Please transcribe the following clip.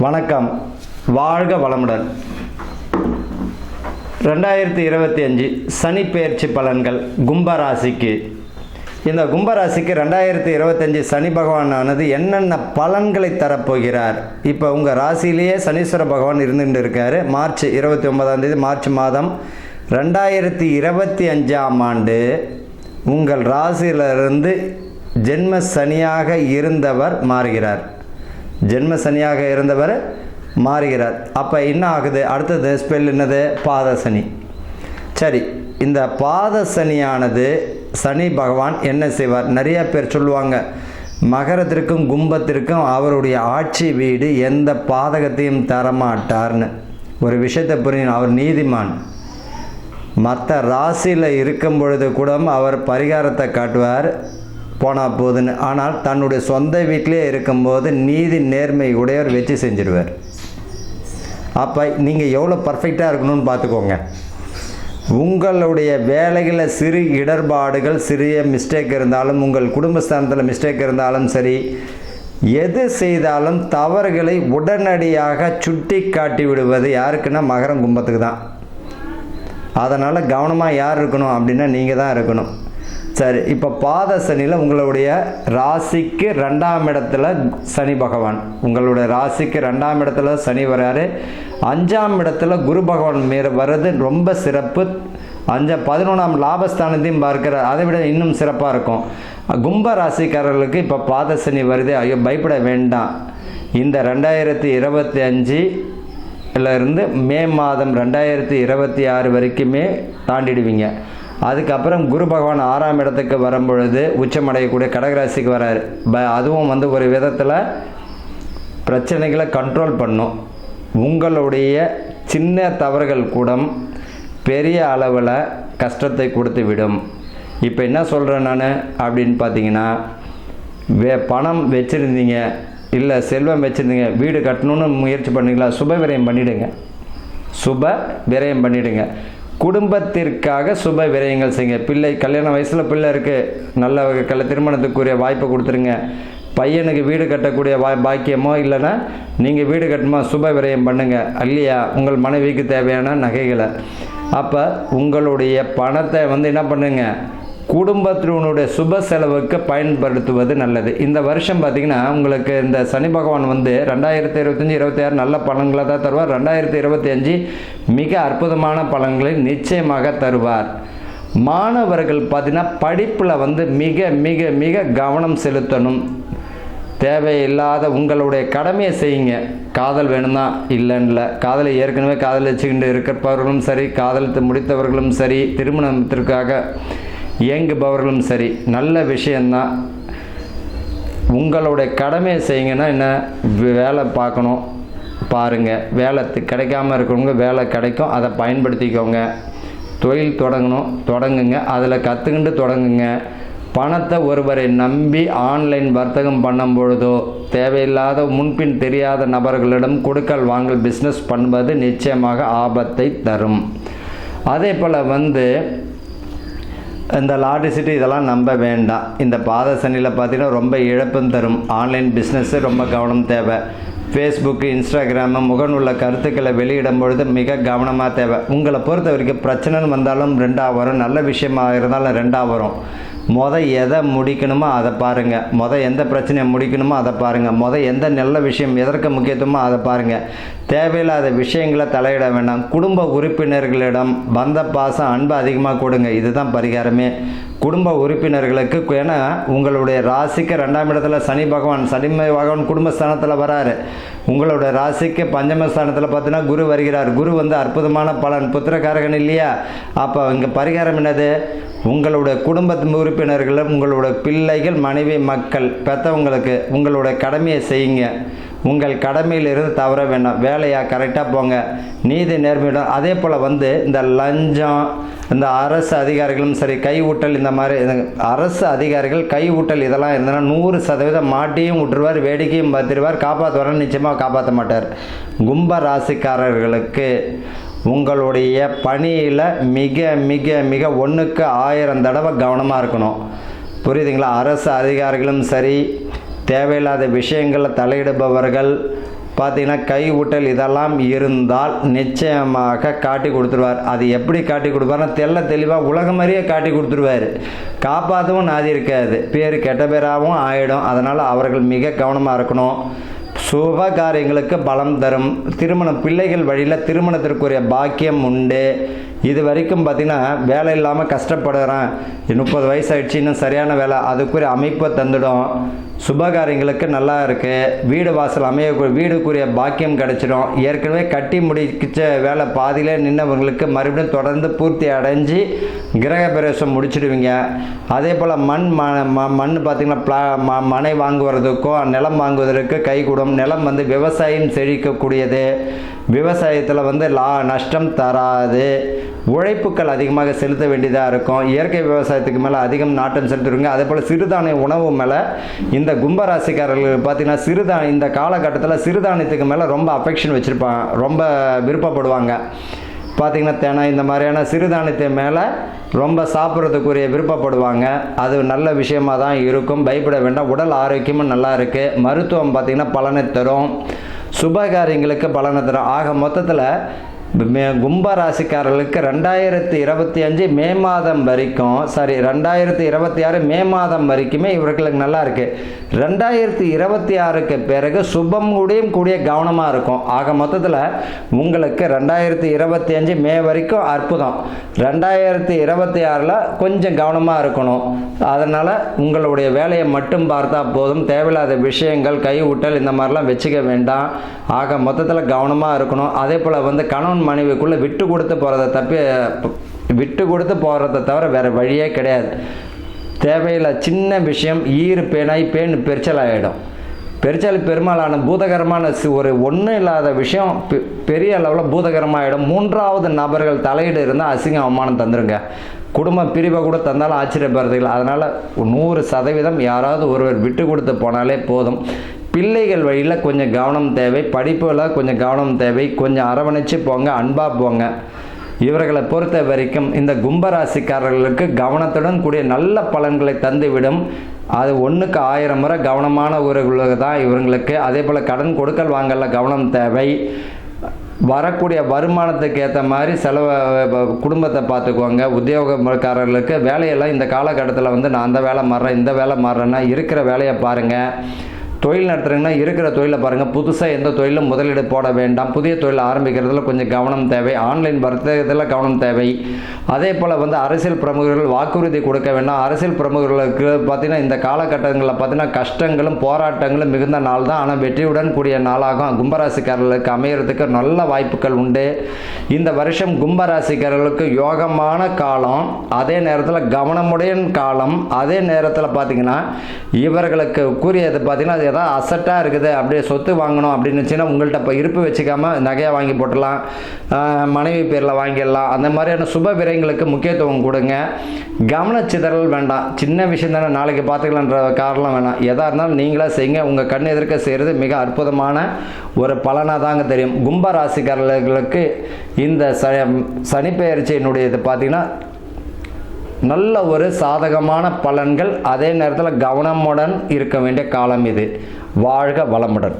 வணக்கம். வாழ்க வளமுடன். 2025 சனி பெயர்ச்சி பலன்கள் கும்பராசிக்கு. இந்த கும்பராசிக்கு 2025 சனி பகவானானது என்னென்ன பலன்களை தரப்போகிறார்? இப்போ உங்கள் ராசியிலேயே சனீஸ்வர பகவான் இருந்துகிட்டு இருக்கார். மார்ச் 29 மார்ச் மாதம் 2025ஆம் ஆண்டு உங்கள் ராசியிலிருந்து ஜென்ம சனியாக இருந்தவர் மாறுகிறார். ஜென்ம சனியாக இருந்தவர் மாறுகிறார். அப்போ என்ன ஆகுது? அடுத்தது ஸ்பெல் என்னது? பாத சனி. சரி, இந்த பாத சனியானது சனி பகவான் என்ன செய்வார்? நிறைய பேர் சொல்லுவாங்க, மகரத்திற்கும் கும்பத்திற்கும் அவருடைய ஆட்சி வீடு எந்த பாதகத்தையும் தரமாட்டார்னு. ஒரு விஷயத்தை புரியணும், அவர் நீதிமான். மற்ற ராசியில் இருக்கும் பொழுது கூட அவர் பரிகாரத்தை காட்டுவார், போனால் போதுன்னு. ஆனால் தன்னுடைய சொந்த வீட்டிலே இருக்கும்போது நீதி நேர்மை உடையவர் வச்சு செஞ்சிருவார். அப்போ நீங்கள் எவ்வளோ பர்ஃபெக்டாக இருக்கணும்னு பார்த்துக்கோங்க. உங்களுடைய வேலைகளில் சிறு இடர்பாடுகள், சிறிய மிஸ்டேக் இருந்தாலும், உங்கள் குடும்பஸ்தானத்தில் மிஸ்டேக் இருந்தாலும் சரி, எது செய்தாலும் தவறுகளை உடனடியாக சுட்டி காட்டி விடுவது யாருக்குன்னா மகரம் கும்பத்துக்கு தான். அதனால் கவனமாக யார் இருக்கணும் அப்படின்னா நீங்கள் தான் இருக்கணும். சரி, இப்போ பாத சனியில் உங்களுடைய ராசிக்கு 2ஆம் இடத்துல சனி பகவான், உங்களுடைய ராசிக்கு 2ஆம் இடத்துல சனி வராரு. 5ஆம் இடத்துல குரு பகவான் வர்றது ரொம்ப சிறப்பு. 11ஆம் லாபஸ்தானத்தையும் பார்க்கிறார், அதை விட இன்னும் சிறப்பாக இருக்கும். கும்ப ராசிக்காரர்களுக்கு இப்போ பாத சனி வருது, ஐயோ பயப்பட வேண்டாம். இந்த 2025 இருந்து மே மாதம் 2026 வரைக்குமே தாண்டிடுவீங்க. அதுக்கப்புறம் குரு பகவான் 6ஆம் இடத்துக்கு வரும்பொழுது உச்சமடையக்கூடிய கடகராசிக்கு வராரு. அதுவும் ஒரு விதத்தில் பிரச்சனைகளை கண்ட்ரோல் பண்ணும். உங்களுடைய சின்ன தவறுகள் கூட பெரிய அளவில் கஷ்டத்தை கொடுத்து விடும். இப்போ என்ன சொல்கிறேன் நான் அப்படின்னு பார்த்தீங்கன்னா, பணம் வச்சுருந்தீங்க, இல்லை செல்வம் வச்சுருந்தீங்க, வீடு கட்டணும்னு முயற்சி பண்ணிங்களா, சுப விரயம் பண்ணிவிடுங்க. சுப விரயம் பண்ணிவிடுங்க. குடும்பத்திற்காக சுப விரயங்கள் செய்யுங்க. பிள்ளை கல்யாண வயசில் பிள்ளை இருக்குது, நல்ல திருமணத்துக்குரிய வாய்ப்பை கொடுத்துருங்க. பையனுக்கு வீடு கட்டக்கூடிய பாக்கியமோ இல்லைன்னா நீங்கள் வீடு கட்டணுமா, சுப விரயம் பண்ணுங்கள். இல்லையா, உங்கள் மனைவிக்கு தேவையான நகைகளை. அப்போ உங்களுடைய பணத்தை என்ன பண்ணுங்க, குடும்பத்தினுடைய சுப செலவுக்கு பயன்படுத்துவது நல்லது. இந்த வருஷம் பார்த்திங்கன்னா உங்களுக்கு இந்த சனி பகவான் 2025-26 நல்ல பலன்களை தான் தருவார். 2025 மிக அற்புதமான பலன்களை நிச்சயமாக தருவார். மாணவர்கள் பார்த்திங்கன்னா படிப்பில் மிக மிக மிக கவனம் செலுத்தணும். தேவையில்லாத உங்களுடைய கடமையை செய்யுங்க. காதல் வேணும்னா இல்லைன்னு, காதலை ஏற்கனவே காதலிச்சுக்கிட்டு இருக்கிறவர்களும் சரி, காதலித்து முடித்தவர்களும் சரி, திருமணத்திற்காக இயங்குபவர்களும் சரி, நல்ல விஷயந்தான். உங்களுடைய கடமையை செய்யுங்கன்னா என்ன, வேலை பார்க்கணும் பாருங்கள். வேலை கிடைக்காமல் இருக்கிறவங்க வேலை கிடைக்கும், அதை பயன்படுத்திக்கோங்க. தொழில் தொடங்குங்க, அதில் கற்றுக்கிட்டு தொடங்குங்க. பணத்தை ஒருவரை நம்பி ஆன்லைன் வர்த்தகம் பண்ணும் பொழுதோ தேவையில்லாத முன்பின் தெரியாத நபர்களிடம் கொடுக்கல் வாங்கல் பிஸ்னஸ் பண்ணுவது நிச்சயமாக ஆபத்தை தரும். அதே போல் இந்த லாட்ரி சீட்டு இதெல்லாம் நம்ப வேண்டாம். இந்த பாத சனியில் பார்த்தீங்கன்னா ரொம்ப இழப்பும் தரும். ஆன்லைன் பிஸ்னஸ்ஸு ரொம்ப கவனம் தேவை. ஃபேஸ்புக்கு, இன்ஸ்டாகிராமு, முகநூல்ல கருத்துக்களை வெளியிடும் பொழுது மிக கவனமாக தேவை. உங்களை பொறுத்த வரைக்கும் பிரச்சனைன்னு வந்தாலும் 2ஆக வரும், நல்ல விஷயமாக இருந்தாலும் 2ஆக வரும். எதை முடிக்கணுமோ அதை பாருங்கள். எந்த பிரச்சனையை முடிக்கணுமோ அதை பாருங்கள். எந்த நல்ல விஷயம் எதற்கு முக்கியத்துவமோ அதை பாருங்கள். தேவையில்லாத விஷயங்களை தலையிட வேண்டாம். குடும்ப உறுப்பினர்களிடம் பந்த பாசம் அன்பு அதிகமாக கொடுங்க. இதுதான் பரிகாரமே. குடும்ப உறுப்பினர்களுக்கு, ஏன்னா உங்களுடைய ராசிக்கு 2ஆம் இடத்துல சனி பகவான் குடும்பஸ்தானத்தில் வராரு. உங்களுடைய ராசிக்கு பஞ்சமஸ்தானத்தில் பார்த்தீங்கன்னா குரு வருகிறார். குரு அற்புதமான பலன், புத்திரக்காரகன் இல்லையா? அப்போ இங்கே பரிகாரம் என்னது? உங்களுடைய குடும்ப உறுப்பினர்களும், உங்களுடைய பிள்ளைகள், மனைவி, மக்கள், பெற்றவங்களுக்கு உங்களுடைய கடமையை செய்யுங்க. உங்கள் கடமையிலிருந்து தவற வேண்டாம். வேலையாக கரெக்டாக போங்க. நீதி நேர்மையிடம். அதே போல் இந்த லஞ்சம், இந்த அரசு அதிகாரிகளும் சரி, கை ஊட்டல், இந்த மாதிரி அரசு அதிகாரிகள் கை ஊட்டல் இதெல்லாம் இருந்ததுன்னா 100% மாட்டியும் விட்டுருவார், வேடிக்கையும் பார்த்துருவார். காப்பாற்றுவார், நிச்சயமாக காப்பாற்ற மாட்டார். கும்ப ராசிக்காரர்களுக்கு உங்களுடைய பணியில் மிக மிக மிக 1க்கு 1000 தடவை கவனமாக இருக்கணும். புரியுதுங்களா? அரசு அதிகாரிகளும் சரி, தேவையில்லாத விஷயங்களை தலையிடுபவர்கள், பார்த்தீங்கன்னா கை ஊட்டல் இதெல்லாம் இருந்தால் நிச்சயமாக காட்டி கொடுத்துருவார். அது எப்படி காட்டி கொடுப்பாருன்னா தெளிவாக உலகம் மாதிரியே காட்டி கொடுத்துருவார். காப்பாற்றவும் நாதி இருக்காது, பேர் கெட்ட பேராகவும் ஆகிடும். அதனால் அவர்கள் மிக கவனமாக இருக்கணும். சுப காரியங்களுக்கு பலம் தரும். திருமணம், பிள்ளைகள் வழியில் திருமணத்திற்குரிய பாக்கியம் உண்டு. இது வரைக்கும் பார்த்திங்கன்னா வேலை இல்லாமல் கஷ்டப்படுறேன், 30 வயசு ஆயிடுச்சு, இன்னும் சரியான வேலை, அதுக்குரிய அமைப்பை தந்துடும். சுபகாரியங்களுக்கு நல்லா இருக்குது. வீடு வாசல் வீடுக்குரிய பாக்கியம் கிடச்சிடும். ஏற்கனவே கட்டி முடிச்ச வேலை பாதியிலே நின்றவங்களுக்கு மறுபடியும் தொடர்ந்து பூர்த்தி அடைஞ்சு கிரக பிரவேசம் முடிச்சிடுவீங்க. அதே போல் மண் பார்த்திங்கன்னா மனை வாங்குவதற்கும் நிலம் வாங்குவதற்கு கை கூடும். நிலம் விவசாயம் செழிக்கக்கூடியது. விவசாயத்தில் நஷ்டம் தராது. உழைப்புக்கள் அதிகமாக செலுத்த வேண்டியதாக இருக்கும். இயற்கை விவசாயத்துக்கு மேலே அதிகம் நாட்டம் செலுத்துவீங்க. அதே போல் சிறுதானிய உணவு மேலே இந்த கும்பராசிக்காரர்கள் பார்த்திங்கன்னா இந்த காலகட்டத்தில் சிறுதானியத்துக்கு மேலே ரொம்ப அஃபெக்ஷன் வச்சுருப்பாங்க, ரொம்ப விருப்பப்படுவாங்க. பார்த்திங்கன்னா தினை இந்த மாதிரியான சிறுதானியத்தை மேலே ரொம்ப சாப்பிட்றதுக்குரிய விருப்பப்படுவாங்க. அது நல்ல விஷயமாக தான் இருக்கும், பயப்பட வேண்டாம். உடல் ஆரோக்கியமும் நல்லா இருக்குது. மருத்துவம் பார்த்திங்கன்னா பலனை தரும். சுபகாரியங்களுக்கு பலனை தரும். ஆக மொத்தத்தில் கும்பராசிக்காரர்களுக்கு 2025 மே மாதம் வரைக்கும் 2026 மே மாதம் வரைக்குமே இவர்களுக்கு நல்லா இருக்குது. 2026க்கு பிறகு சுபம் கூடிய கவனமாக இருக்கும். ஆக மொத்தத்தில் உங்களுக்கு 2025 மே வரைக்கும் அற்புதம். 2026 கொஞ்சம் கவனமாக இருக்கணும். அதனால் உங்களுடைய வேலையை மட்டும் பார்த்தா போதும். தேவையில்லாத விஷயங்கள், கை ஊட்டல் இந்த மாதிரிலாம் வச்சுக்க வேண்டாம். ஆக மொத்தத்தில் கவனமாக இருக்கணும். அதே போல் கணவன் மனைவிக்குள்ளே விட்டு கொடுத்து போகிறத தவிர வேறு வழியே கிடையாது. தேவையில்லை சின்ன விஷயம் பேன் பெருச்சல் ஆகிடும். பெருச்சல் பெருமாளான பூதகரமான ஒன்றும் இல்லாத விஷயம் பெரிய அளவில் பூதகரமாகிடும். 3வது நபர்கள் தலையீடு இருந்தால் அசிங்கம் அவமானம் தந்துருங்க. குடும்ப பிரிவை கூட தந்தாலும் ஆச்சரியப்படுறதில்லை. அதனால் 100% யாராவது ஒருவர் விட்டு கொடுத்து போனாலே போதும். பிள்ளைகள் வழியில் கொஞ்சம் கவனம் தேவை. படிப்பில் கொஞ்சம் கவனம் தேவை. கொஞ்சம் அரவணைச்சு போங்க, அன்பாக போங்க. இவர்களை பொறுத்த வரைக்கும் இந்த கும்பராசிக்காரர்களுக்கு கவனத்துடன் கூடிய நல்ல பலன்களை தந்துவிடும். அது 1க்கு 1000 முறை கவனமான ஊர்களுக்கு தான் இவங்களுக்கு. அதே போல் கடன் கொடுக்கல் வாங்கல கவனம் தேவை. வரக்கூடிய வருமானத்துக்கு ஏற்ற மாதிரி குடும்பத்தை பார்த்துக்குவாங்க. உத்தியோகக்காரர்களுக்கு வேலையெல்லாம் இந்த காலகட்டத்தில் நான் அந்த வேலை மாறுறேன், இந்த வேலை மாறுறேன்னா இருக்கிற வேலையை பாருங்கள். தொழில் நடத்துறீங்கன்னா இருக்கிற தொழிலை பாருங்கள். புதுசாக எந்த தொழிலும் முதலீடு போட வேண்டாம். புதிய தொழில் ஆரம்பிக்கிறதுல கொஞ்சம் கவனம் தேவை. ஆன்லைன் வர்த்தகத்தில் கவனம் தேவை. அதே போல் அரசியல் பிரமுகர்கள் வாக்குறுதி கொடுக்க வேண்டாம். அரசியல் பிரமுகர்களுக்கு பார்த்திங்கன்னா இந்த காலகட்டங்களில் பார்த்திங்கன்னா கஷ்டங்களும் போராட்டங்களும் மிகுந்த நாள் தான். ஆனால் வெற்றியுடன் கூடிய நாளாகும் கும்பராசிக்காரர்களுக்கு அமையறதுக்கு நல்ல வாய்ப்புகள் உண்டு. இந்த வருஷம் கும்பராசிக்காரர்களுக்கு யோகமான காலம், அதே நேரத்தில் கவனமுடைய காலம். அதே நேரத்தில் பார்த்திங்கன்னா இவர்களுக்கு கூறியது பார்த்திங்கன்னா ஏதாவது அசட்டாக இருக்குது, அப்படியே சொத்து வாங்கணும் அப்படின்னு வச்சுன்னா உங்கள்கிட்ட இப்போ இருப்பு வச்சுக்காம நகையை வாங்கி போட்டலாம், மனைவி பேரில் வாங்கிடலாம். அந்த மாதிரியான சுப விரயங்களுக்கு முக்கியத்துவம் கொடுங்க. கவனச்சிதறல் வேண்டாம். சின்ன விஷயம் தானே நாளைக்கு பார்த்துக்கலான்ற காரணம் வேணாம். எதாக இருந்தாலும் நீங்களாக செய்யுங்க. உங்கள் கண் எதிர்க்க செய்கிறது மிக அற்புதமான ஒரு பலனாக தாங்க தெரியும். கும்பராசிக்காரர்களுக்கு இந்த சனிப்பெயர்ச்சியினுடையது பார்த்திங்கன்னா நல்ல ஒரு சாதகமான பலன்கள். அதே நேரத்தில் கவனமுடன் இருக்க வேண்டிய காலம் இது. வாழ்க வளமுடன்.